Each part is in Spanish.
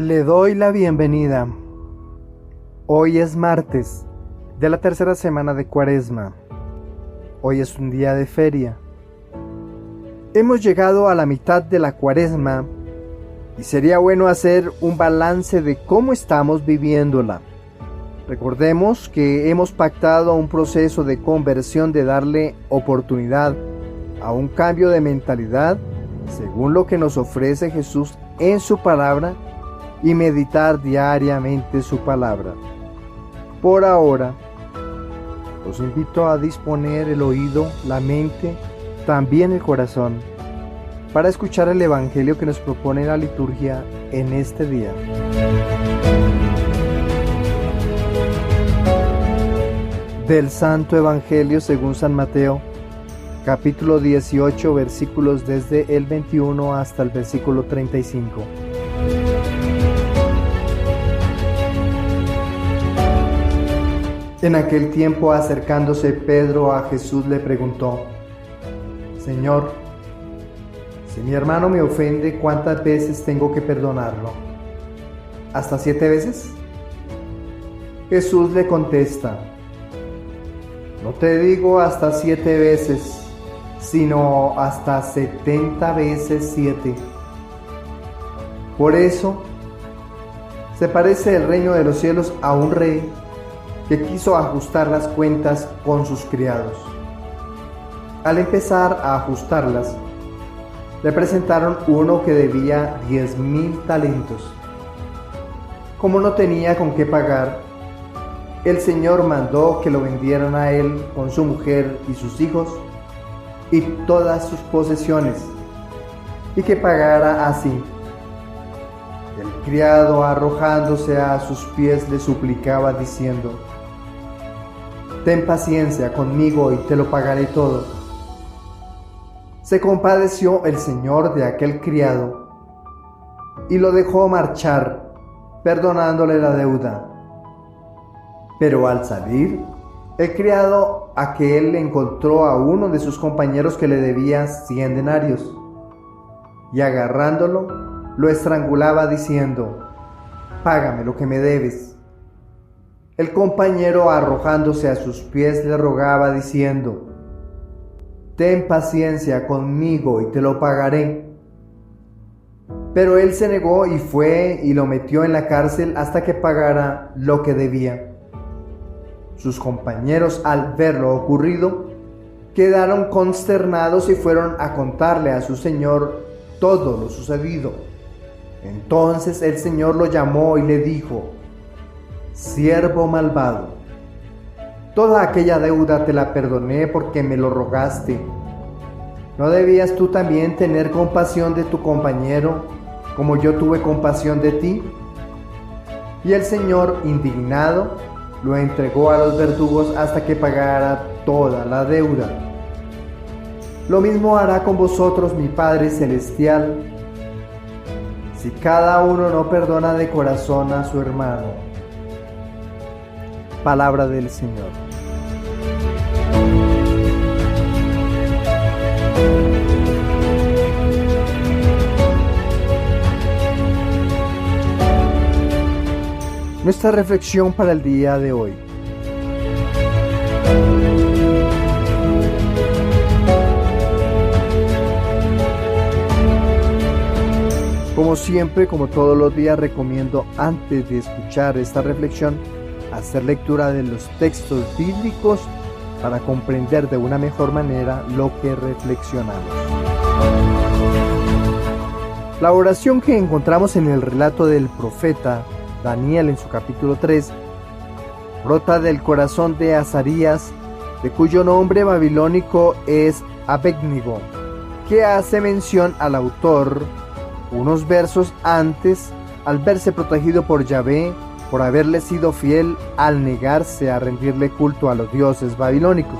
Le doy la bienvenida. Hoy es martes de la tercera semana de Cuaresma. Hoy es un día de feria. Hemos llegado a la mitad de la Cuaresma y sería bueno hacer un balance de cómo estamos viviéndola. Recordemos que hemos pactado un proceso de conversión, de darle oportunidad a un cambio de mentalidad según lo que nos ofrece Jesús en su palabra y meditar diariamente su palabra. Por ahora, los invito a disponer el oído, la mente, también el corazón, para escuchar el Evangelio que nos propone la liturgia en este día. Del Santo Evangelio según San Mateo, capítulo 18, versículos desde el 21 hasta el versículo 35. En aquel tiempo, acercándose Pedro a Jesús, le preguntó: Señor, si mi hermano me ofende, ¿cuántas veces tengo que perdonarlo? ¿Hasta 7 veces? Jesús le contesta: No te digo hasta 7 veces, sino hasta 70 veces 7. Por eso, se parece el reino de los cielos a un rey que quiso ajustar las cuentas con sus criados. Al empezar a ajustarlas, le presentaron uno que debía 10,000 talentos. Como no tenía con qué pagar, el Señor mandó que lo vendieran a él con su mujer y sus hijos y todas sus posesiones, y que pagara así. El criado, arrojándose a sus pies, le suplicaba diciendo: Ten paciencia conmigo y te lo pagaré todo. Se compadeció el Señor de aquel criado y lo dejó marchar, perdonándole la deuda. Pero al salir, el criado aquel encontró a uno de sus compañeros que le debía 100 denarios, y agarrándolo, lo estrangulaba diciendo: Págame lo que me debes. El compañero, arrojándose a sus pies, le rogaba diciendo: Ten paciencia conmigo y te lo pagaré. Pero él se negó y fue y lo metió en la cárcel hasta que pagara lo que debía. Sus compañeros, al ver lo ocurrido, quedaron consternados y fueron a contarle a su señor todo lo sucedido. Entonces el Señor lo llamó y le dijo: Siervo malvado, toda aquella deuda te la perdoné porque me lo rogaste. ¿No debías tú también tener compasión de tu compañero, como yo tuve compasión de ti? Y el Señor, indignado, lo entregó a los verdugos hasta que pagara toda la deuda. Lo mismo hará con vosotros mi Padre Celestial, si cada uno no perdona de corazón a su hermano. Palabra del Señor. Nuestra reflexión para el día de hoy. Como siempre, como todos los días, recomiendo antes de escuchar esta reflexión hacer lectura de los textos bíblicos para comprender de una mejor manera lo que reflexionamos. La oración que encontramos en el relato del profeta Daniel en su capítulo 3 brota del corazón de Azarías, de cuyo nombre babilónico es Abednego, que hace mención al autor unos versos antes al verse protegido por Yahvé por haberle sido fiel al negarse a rendirle culto a los dioses babilónicos.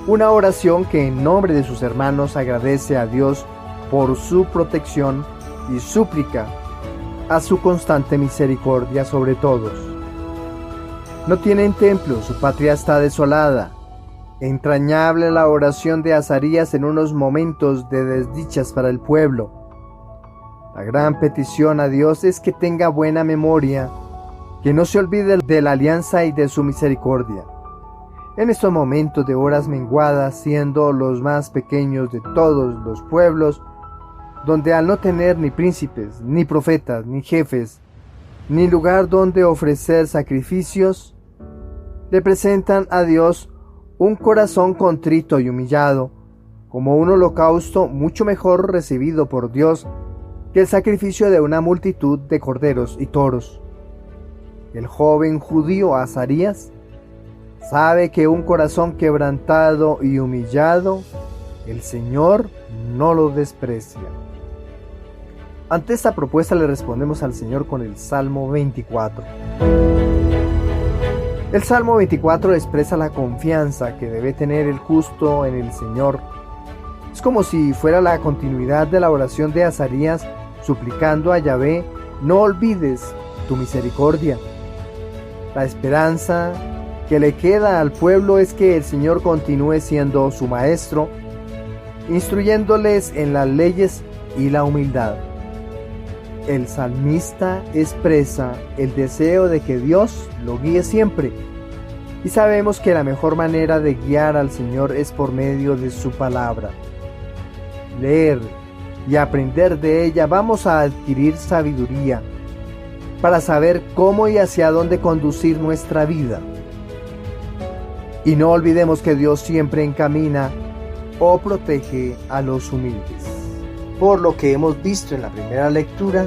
Una oración que en nombre de sus hermanos agradece a Dios por su protección y súplica a su constante misericordia sobre todos. No tienen templo, su patria está desolada. Entrañable la oración de Azarías en unos momentos de desdichas para el pueblo. La gran petición a Dios es que tenga buena memoria, que no se olvide de la alianza y de su misericordia. En estos momentos de horas menguadas, siendo los más pequeños de todos los pueblos, donde al no tener ni príncipes, ni profetas, ni jefes, ni lugar donde ofrecer sacrificios, le presentan a Dios un corazón contrito y humillado, como un holocausto mucho mejor recibido por Dios que el sacrificio de una multitud de corderos y toros. El joven judío Azarías sabe que un corazón quebrantado y humillado, el Señor no lo desprecia. Ante esta propuesta le respondemos al Señor con el Salmo 24. El Salmo 24 expresa la confianza que debe tener el justo en el Señor. Es como si fuera la continuidad de la oración de Azarías suplicando a Yahvé: no olvides tu misericordia. La esperanza que le queda al pueblo es que el Señor continúe siendo su maestro, instruyéndoles en las leyes y la humildad. El salmista expresa el deseo de que Dios lo guíe siempre, y sabemos que la mejor manera de guiar al Señor es por medio de su palabra. Leer y aprender de ella vamos a adquirir sabiduría para saber cómo y hacia dónde conducir nuestra vida. Y no olvidemos que Dios siempre encamina o protege a los humildes. Por lo que hemos visto en la primera lectura,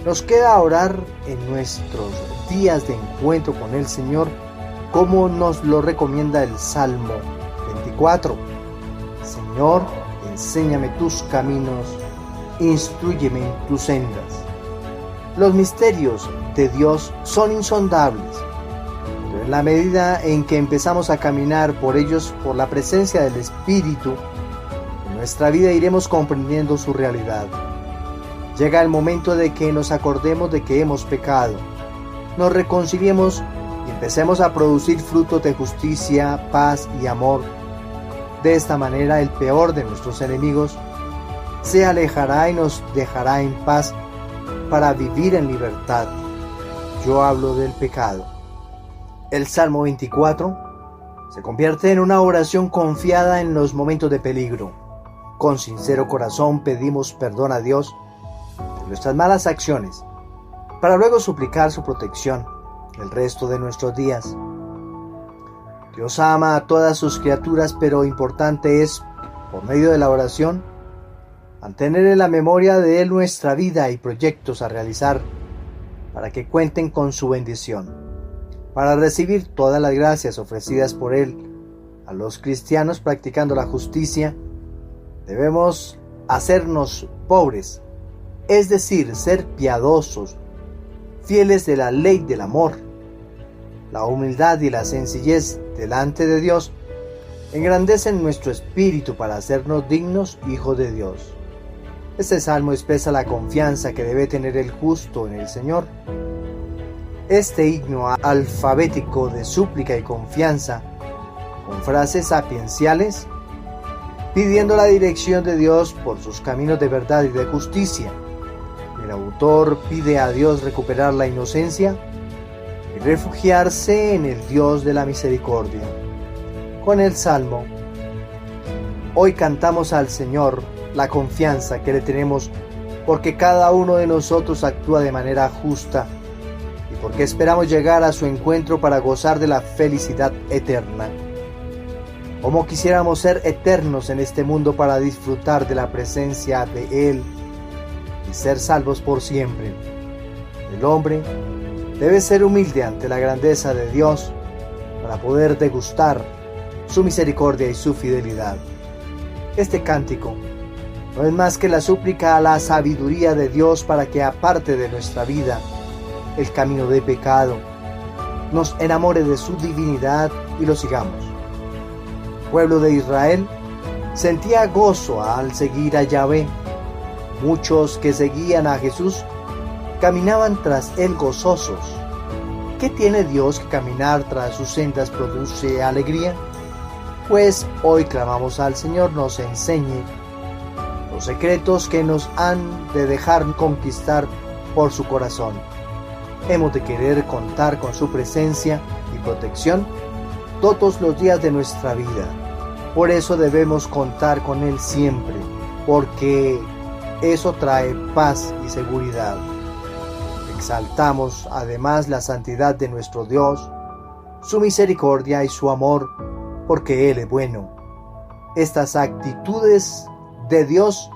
nos queda orar en nuestros días de encuentro con el Señor, como nos lo recomienda el Salmo 24. Señor, enséñame tus caminos, instrúyeme en tus sendas. Los misterios de Dios son insondables, pero en la medida en que empezamos a caminar por ellos por la presencia del Espíritu, en nuestra vida iremos comprendiendo su realidad. Llega el momento de que nos acordemos de que hemos pecado, nos reconciliemos y empecemos a producir frutos de justicia, paz y amor. De esta manera el peor de nuestros enemigos se alejará y nos dejará en paz para vivir en libertad. Yo hablo del pecado. El Salmo 24 se convierte en una oración confiada en los momentos de peligro. Con sincero corazón pedimos perdón a Dios de nuestras malas acciones, para luego suplicar su protección el resto de nuestros días. Dios ama a todas sus criaturas, pero importante es, por medio de la oración, mantener en la memoria de Él nuestra vida y proyectos a realizar, para que cuenten con su bendición. Para recibir todas las gracias ofrecidas por Él a los cristianos practicando la justicia, debemos hacernos pobres, es decir, ser piadosos, fieles de la ley del amor. La humildad y la sencillez delante de Dios engrandecen nuestro espíritu para hacernos dignos hijos de Dios. Este salmo expresa la confianza que debe tener el justo en el Señor. Este himno alfabético de súplica y confianza, con frases sapienciales, pidiendo la dirección de Dios por sus caminos de verdad y de justicia. El autor pide a Dios recuperar la inocencia y refugiarse en el Dios de la misericordia. Con el salmo, hoy cantamos al Señor la confianza que le tenemos porque cada uno de nosotros actúa de manera justa y porque esperamos llegar a su encuentro para gozar de la felicidad eterna. Como quisiéramos ser eternos en este mundo para disfrutar de la presencia de Él y ser salvos por siempre. El hombre debe ser humilde ante la grandeza de Dios para poder degustar su misericordia y su fidelidad. Este cántico no es más que la súplica a la sabiduría de Dios para que aparte de nuestra vida el camino de pecado, nos enamore de su divinidad y lo sigamos. El pueblo de Israel sentía gozo al seguir a Yahvé. Muchos que seguían a Jesús caminaban tras él gozosos. ¿Qué tiene Dios que caminar tras sus sendas produce alegría? Pues hoy clamamos al Señor nos enseñe los secretos que nos han de dejar conquistar por su corazón. Hemos de querer contar con su presencia y protección todos los días de nuestra vida. Por eso debemos contar con Él siempre, porque eso trae paz y seguridad. Exaltamos además la santidad de nuestro Dios, su misericordia y su amor, porque Él es bueno. Estas actitudes de Dios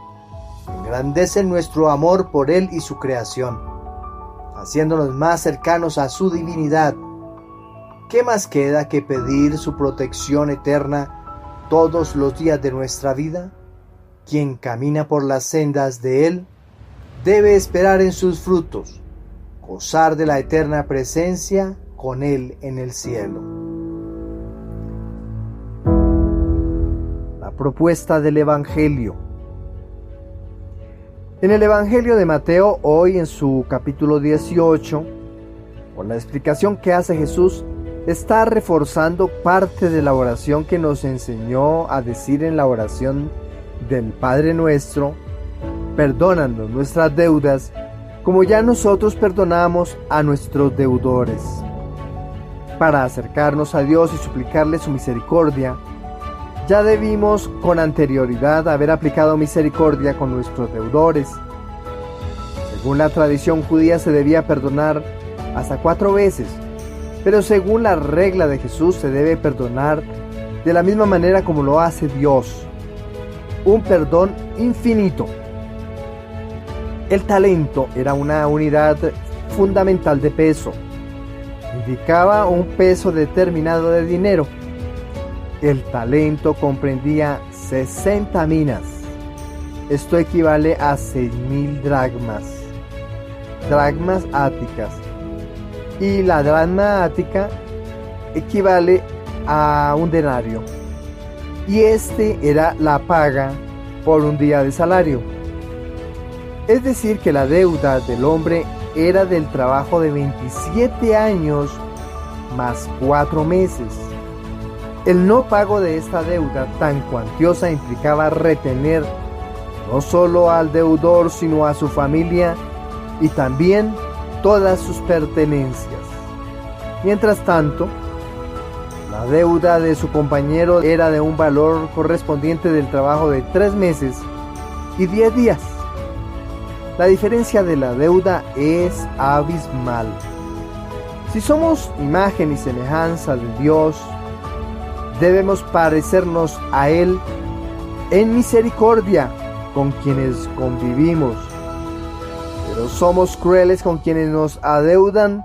engrandecen nuestro amor por Él y su creación, haciéndonos más cercanos a su divinidad. ¿Qué más queda que pedir su protección eterna todos los días de nuestra vida? Quien camina por las sendas de Él debe esperar en sus frutos, gozar de la eterna presencia con Él en el cielo. La propuesta del Evangelio. En el Evangelio de Mateo, hoy en su capítulo 18, con la explicación que hace Jesús, está reforzando parte de la oración que nos enseñó a decir en la oración del Padre Nuestro: perdónanos nuestras deudas, como ya nosotros perdonamos a nuestros deudores. Para acercarnos a Dios y suplicarle su misericordia, ya debimos con anterioridad haber aplicado misericordia con nuestros deudores. Según la tradición judía se debía perdonar hasta 4 veces, pero según la regla de Jesús se debe perdonar de la misma manera como lo hace Dios, un perdón infinito. El talento era una unidad fundamental de peso. Indicaba un peso determinado de dinero. El talento comprendía 60 minas. Esto equivale a 6.000 dracmas áticas. Y la dracma ática equivale a un denario. Y este era la paga por un día de salario. Es decir, que la deuda del hombre era del trabajo de 27 años más 4 meses. El no pago de esta deuda tan cuantiosa implicaba retener no solo al deudor, sino a su familia y también todas sus pertenencias. Mientras tanto, la deuda de su compañero era de un valor correspondiente del trabajo de 3 meses y 10 días. La diferencia de la deuda es abismal. Si somos imagen y semejanza de Dios, debemos parecernos a Él en misericordia con quienes convivimos. Pero somos crueles con quienes nos adeudan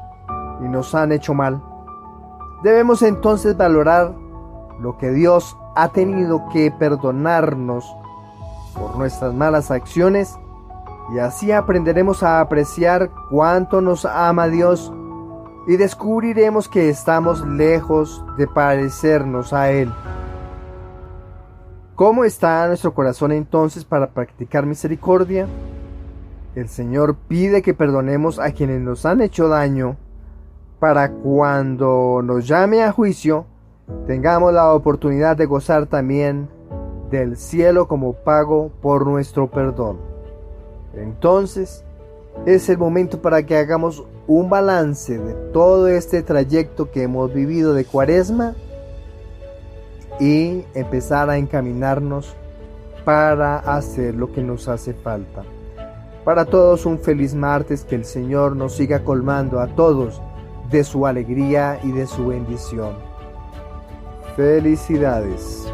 y nos han hecho mal. Debemos entonces valorar lo que Dios ha tenido que perdonarnos por nuestras malas acciones, y así aprenderemos a apreciar cuánto nos ama Dios y descubriremos que estamos lejos de parecernos a Él. ¿Cómo está nuestro corazón entonces para practicar misericordia? El Señor pide que perdonemos a quienes nos han hecho daño, para cuando nos llame a juicio, tengamos la oportunidad de gozar también del cielo como pago por nuestro perdón. Entonces, es el momento para que hagamos un balance de todo este trayecto que hemos vivido de Cuaresma y empezar a encaminarnos para hacer lo que nos hace falta. Para todos un feliz martes, que el Señor nos siga colmando a todos de su alegría y de su bendición. Felicidades.